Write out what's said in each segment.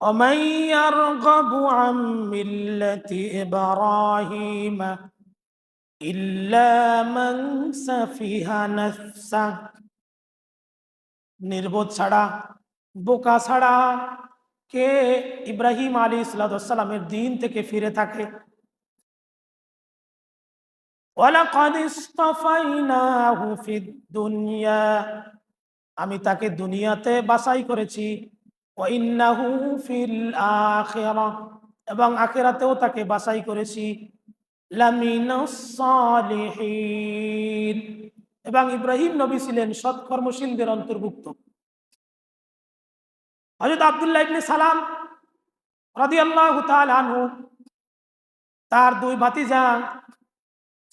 ومن يرغب عن ملة إبراهيم إلا من سفه نفسه নির্বোধ ছাড়া, বোকা ছাড়া কে ইব্রাহিম আলাইহিসসালামের দিন থেকে ফিরে থাকে? ওয়ালাকাদ ইসতাফাইনাহু ফিদ দুনিয়া, আমি তাকে দুনিয়াতে বাছাই করেছি। ওয়া ইন্নাহু ফিল আখিরাহ, এবং আখিরাতেও তাকে বাছাই করেছি। লামিনাস সালিহিন, এবং ইব্রাহিম নবী ছিলেন সৎকর্মশীলদের অন্তর্ভুক্ত। হযরত আব্দুল্লাহ ইবনে সালাম রাদিয়াল্লাহু তাআলা আনহু, তার দুই ভাতিজা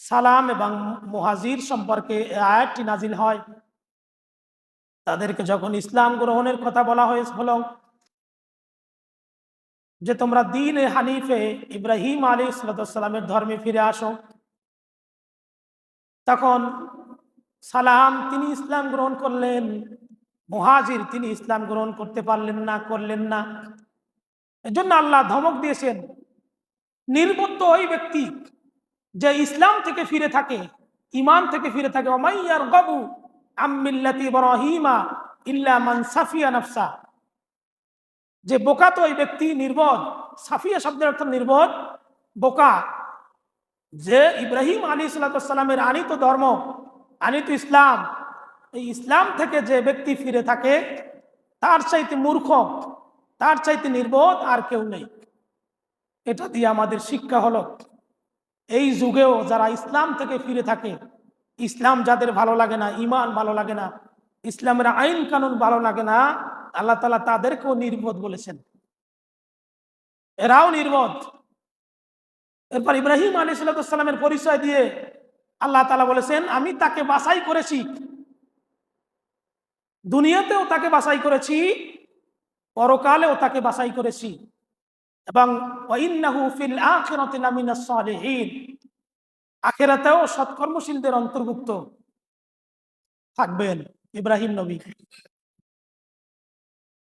সালাম এবং মুহাজির সম্পর্কে এই আয়াতটি নাজিল হয়। তাদেরকে যখন ইসলাম গ্রহণের কথা বলা হয়েছিল যে তোমরা দ্বীনে হানিফে ইব্রাহিম আলাইহিসসালামের ধর্মে ফিরে আসো, তখন সালাম তিনি ইসলাম গ্রহণ করলেন, মুহাজির তিনি ইসলাম গ্রহণ করতে করলেন না। এজন্য আল্লাহ ধমক দিয়েছেন, নির্বুদ্ধ ওই ব্যক্তি যে ইসলাম থেকে ফিরে থাকে, ঈমান থেকে ফিরে থাকে, ওমাই ইয়ারগাবু আম মিল্লাতি ইব্রাহিমা ইল্লা মান সাফিয়া নাফসা, যে বোকা তো ওই ব্যক্তি, নির্বোধ। সাফিয়া শব্দের অর্থ নির্বোধ, বোকা। যে ইব্রাহিম আলাইহিসসালামের আনিত ধর্ম, আনিত ইসলাম, এই ইসলাম থেকে যে ব্যক্তি ফিরে থাকে তার চাইতে মূর্খ, তার চাইতে নির্বোধ আর কেউ নেই। এটা দিয়ে আমাদের শিক্ষা হলো, এই যুগেও যারা ইসলাম থেকে ফিরে থাকে, ইসলাম যাদের ভালো লাগে না, ঈমান ভালো লাগে না, ইসলামের আইন কানুন ভালো লাগে না, আল্লাহ তাআলা তাদেরকেও নির্বোধ বলেছেন, এরাও নির্বোধ। এরপর ইব্রাহিম আলাইহিসসালামের পরিচয় দিয়ে আল্লাহ তাআলা বলেছেন, আমি তাকে বাছাই করেছি, দুনিয়াতেও তাকে বাছাই করেছি, পরকালেও তাকে বাছাই করেছি, এবং ওয়া ইন্নাহু ফিল আখিরাতি লামিনাস সালিহিন, আখিরাতেও সৎকর্মশীলদের অন্তর্ভুক্ত থাকবেন ইব্রাহিম নবী।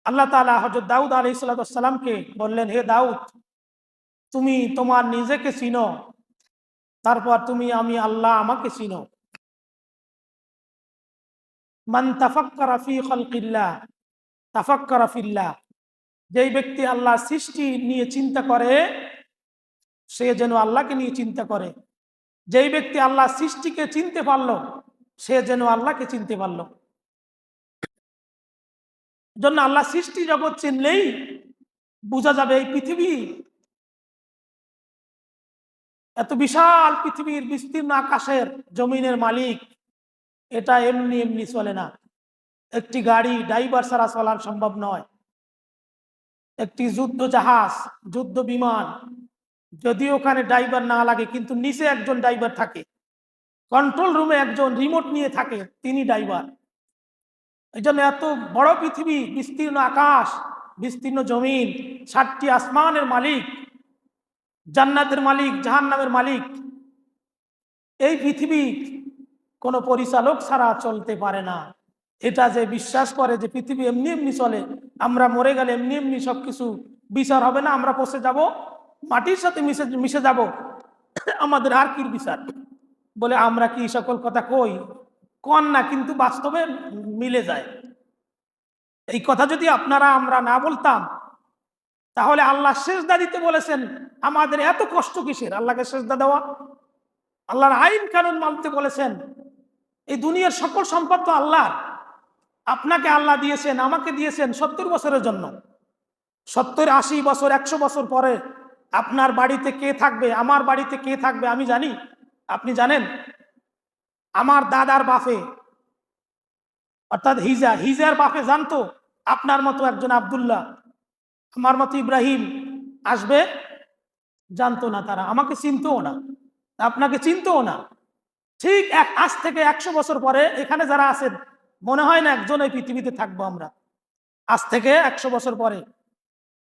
আল্লাহ তাআলা হযরত দাউদ আলাইহিসসালামকে বললেন, হে দাউদ, তুমি তোমার নিজেকে চিনো, তারপর তুমি আমি আল্লাহ আমাকে চিনো। মান তাফাক্কারা ফি খালকিল্লাহ তাফাক্কারা ফিল্লাহ, যেই ব্যক্তি আল্লাহ সৃষ্টি নিয়ে চিন্তা করে সে যেন আল্লাহকে নিয়ে চিন্তা করে, যেই ব্যক্তি আল্লাহ সৃষ্টিকে চিনতে পারলো সে যেন আল্লাহকে চিনতে পারলো। জন্য আল্লাহ সৃষ্টি জগৎ চিনলেই বোঝা যাবে এই পৃথিবী, এত বিশাল পৃথিবীর বিস্তীর্ণ আকাশের জমিনের মালিক, এটা এমনি এমনি চলে না। একটি গাড়ি ড্রাইভার ছাড়া চলার সম্ভব নয়। একটি যুদ্ধ জাহাজ, যুদ্ধ বিমান, যদি ওখানে ড্রাইভার না লাগে কিন্তু নিচে একজন ড্রাইভার থাকে, কন্ট্রোল রুমে একজন রিমোট নিয়ে থাকে, তিনি ড্রাইভার। এই জন্য এত বড় পৃথিবী, বিস্তীর্ণ আকাশ, বিস্তীর্ণ জমিন, 7টি আসমানের মালিক, জান্নাতের মালিক, জাহান্নামের মালিক, এই পৃথিবী কোনো পরিচালক ছাড়া চলতে পারে না। এটা যে বিশ্বাস করে যে পৃথিবী এমনি এমনি চলে, আমরা মরে গেলে এমনি এমনি সবকিছু বিচার হবে না, আমরা পচে যাব, মাটির সাথে মিশে যাব, আমাদের আর কি বিচার, বলে আমরা কি সকল কথা কন না, কিন্তু বাস্তবে মিলে যায়। এই কথা যদি আমরা না বলতাম, তাহলে আল্লাহ সেজদা দিতে বলেছেন, আমাদের এত কষ্ট কিসের আল্লাহকে সেজদা দেওয়া? আল্লাহর আইন কানুন মানতে বলেছেন। এই দুনিয়ার সকল সম্পদ তো আল্লাহর। আপনাকে আল্লাহ দিয়েছেন, আমাকে দিয়েছেন 70 বছরের জন্য। 70, 80 বছর, 100 বছর পরে আপনার বাড়িতে কে থাকবে, আমার বাড়িতে কে থাকবে আমি জানি, আপনি জানেন? আমার দাদার বাপে, অর্থাৎ হিজার বাপে জানতো আপনার মতো একজন আব্দুল্লাহ, আমার মতো ইব্রাহিম আসবে? জানতো না। তারা আমাকে চিনতও না, আপনাকে চিনতও না। ঠিক আজ থেকে 100 বছর পরে এখানে যারা আছেন, মনে হয় না একজন এই পৃথিবীতে থাকবো আমরা আজ থেকে 100 বছর পরে।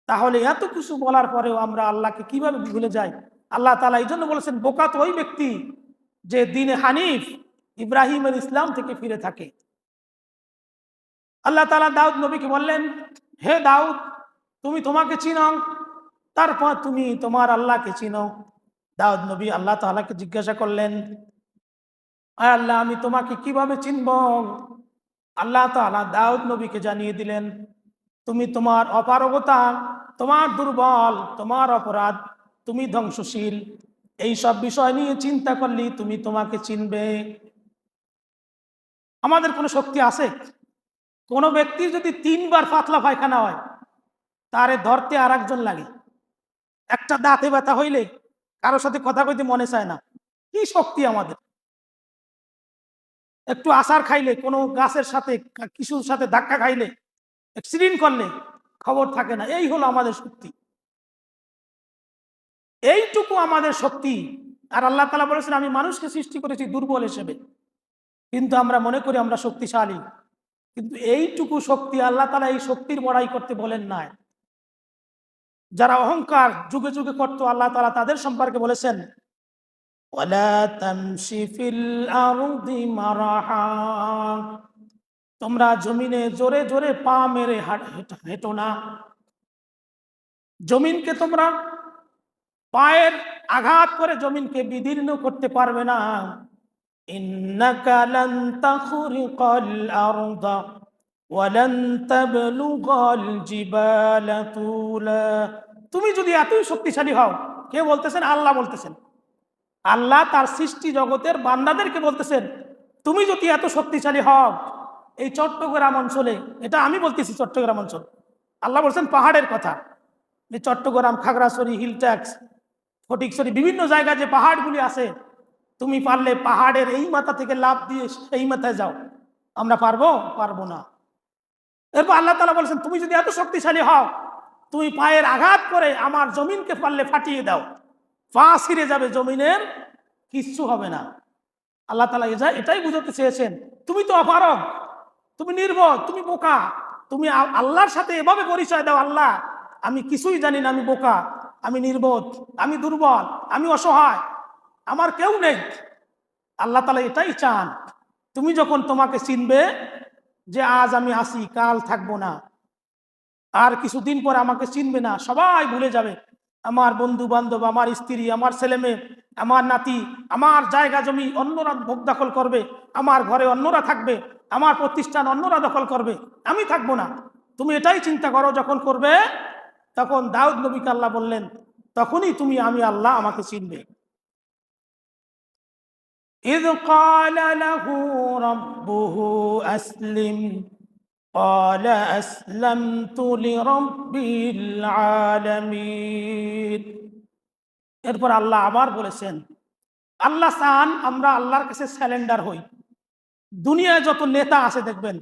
তাহলে এত কিছু বলার পরেও আমরা আল্লাহকে কিভাবে ভুলে যাই? আল্লাহ তাআলা এই জন্য বলেছেন, বোকা তো ওই ব্যক্তি যে দ্বীনে হানিফ ইব্রাহিমের ইসলাম থেকে ফিরে থাকে। আল্লাহ তাআলা দাউদ নবীকে বললেন, হে দাউদ, তুমি তোমাকে চিনো, তারপর তুমি তোমার আল্লাহকে চিনো। দাউদ নবী আল্লাহ তাআলাকে জিজ্ঞাসা করলেন, আয় আল্লাহ, আমি তোমাকে কিভাবে চিনব? আল্লাহ তাআলা দাউদ নবীকে জানিয়ে দিলেন, তুমি তোমার অপারগতা, তোমার দুর্বল, তোমার অপরাধ, তুমি ধ্বংসশীল, এই সব বিষয় নিয়ে চিন্তা করলে তুমি তোমাকে চিনবে। আমাদের কোনো শক্তি আছে? কোনো ব্যক্তির যদি 3 বার পাতলা পায়খানা হয়, তারে ধরতে আর একজন লাগে। একটা দাঁতে ব্যথা হইলে কারোর সাথে কথা কইতে মনে চায় না। কি শক্তি আমাদের! একটু আচার খাইলে, কোনো গাছের সাথে কিছুর সাথে ধাক্কা খাইলে, অ্যাক্সিডেন্ট করলে খবর থাকে না। এই হলো আমাদের শক্তি, এইটুকু আমাদের শক্তি। আর আল্লাহ তাআলা বলেছেন, আমি মানুষকে সৃষ্টি করেছি দুর্বল হিসেবে, কিন্তু আমরা মনে করি আমরা শক্তিশালী। কিন্তু এইটুকু শক্তি, আল্লাহ তাআলা এই শক্তির বড়াই করতে বলেন নাই। যারা অহংকার যুগে যুগে করতো, আল্লাহ তাআলা তাদের সম্পর্কে বলেছেন, ওয়ালা তামশি ফিল আরদি মারাহা, তোমরা জমিনে জোরে জোরে পা মেরে হেঁটো না। জমিনকে তোমরা পায়ের আঘাত করে জমিনকে বিদীর্ণ করতে পারবে না। ইন্নাকা লান তাখরিকাল আরদা ওয়া লান তাবলুগাল জিবালা তুলা। তুমি যদি এতই শক্তিশালী হও, কে বলতেছেন? আল্লাহ বলতেছেন। আল্লাহ তার সৃষ্টি জগতের বান্দাদেরকে বলতেছেন, তুমি যদি এত শক্তিশালী হও, এই চট্টগ্রাম অঞ্চলে, এটা আমি বলতেছি চট্টগ্রাম অঞ্চল, আল্লাহ বলছেন পাহাড়ের কথা। এই চট্টগ্রাম, খাগড়াছড়ি, হিলট্যাক্স, ফটিকছড়ি, বিভিন্ন জায়গায় যে পাহাড়গুলি আছে, তুমি পারলে পাহাড়ের এই মাথা থেকে লাফ দিয়ে এই মাথায় যাও। আমরা পারবো? পারবো না। এরপর আল্লাহ তাআলা বলছেন, তুমি যদি এত শক্তিশালী হও, তুমি পায়ের আঘাত করে আমার জমিনকে পারলে ফাটিয়ে দাও, পা ছিঁড়ে যাবে, জমিনের কিচ্ছু হবে না। আল্লাহ তাআলা এটাই বুঝাতে চেয়েছেন, তুমি তো অপারগ, তুমি নির্বোধ, তুমি বোকা। তুমি আল্লাহর সাথে এভাবে পরিচয় দাও, আল্লাহ আমি কিছুই জানি না, আমি বোকা, আমি নির্বোধ, আমি দুর্বল, আমি অসহায়, আমার কেউ নেই। আল্লাহ তাআলা এটাই চান। তুমি যখন তোমাকে চিনবে যে আজ আমি আসি, কাল থাকবো না, আর কিছুদিন পর আমাকে চিনবে না, সবাই ভুলে যাবে। আমার বন্ধু বান্ধব, আমার স্ত্রী, আমার ছেলে মেয়ে, আমার নাতি, আমার জায়গা জমি অন্যরা ভোগ দখল করবে, আমার ঘরে অন্যরা থাকবে, আমার প্রতিষ্ঠান অন্যরা দখল করবে, আমি থাকবো না। তুমি এটাই চিন্তা করো, যখন করবে, তখন দাউদ নবীকে আল্লাহ বললেন, তখনই তুমি আমি আল্লাহ আমাকে চিনবে। ইয ক্বালা লাহু রাব্বুহু আসলিম ক্বালা আসলামতু লিরাব্বিল আলামিন। এরপর আল্লাহ আবার বলেছেন, আল্লাহ চান আমরা আল্লাহর কাছে স্যালেন্ডার হই। দুনিয়ায় যত নেতা আছে দেখবেন,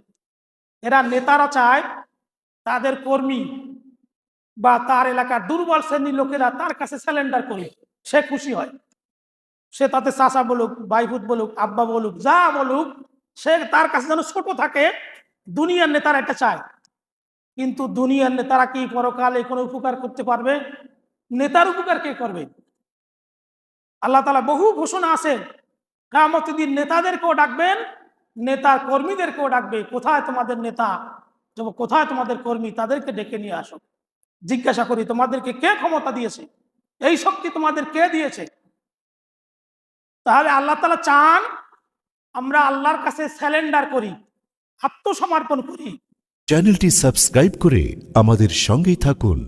এরা নেতারা চায় তাদের কর্মী বা তার এলাকার দুর্বল শ্রেণীর লোকেরা তার কাছে স্যালেন্ডার করে, সে খুশি হয়। সে তাতে চাচা বলুক, বাইফুত বলুক, আব্বা বলুক, যা বলুক, সে তার কাছে যেন ছোট থাকে। দুনিয়ার নেতারা এটা চায়। কিন্তু দুনিয়ার নেতারা কি পরকালে কোনো উপকার করতে পারবে? নেতার উপকার কে করবে? আল্লাহ তাআলা বহু ঘোষণা আছে, কিয়ামতের দিন নেতাদেরকেও ডাকবেন, নেতার কর্মীদেরকেও ডাকবে, কোথায় তোমাদের নেতা, কোথায় তোমাদের কর্মী, তাদেরকে ডেকে নিয়ে আসো। জিজ্ঞাসা করি, তোমাদেরকে কে ক্ষমতা দিয়েছে? এই শক্তি তোমাদের কে দিয়েছে? তাহলে আল্লাহ তাআলা চান আমরা আল্লাহর কাছে স্যালেন্ডার করি, আত্মসমর্পণ করি। চ্যানেলটি সাবস্ক্রাইব করে আমাদের সঙ্গেই থাকুন।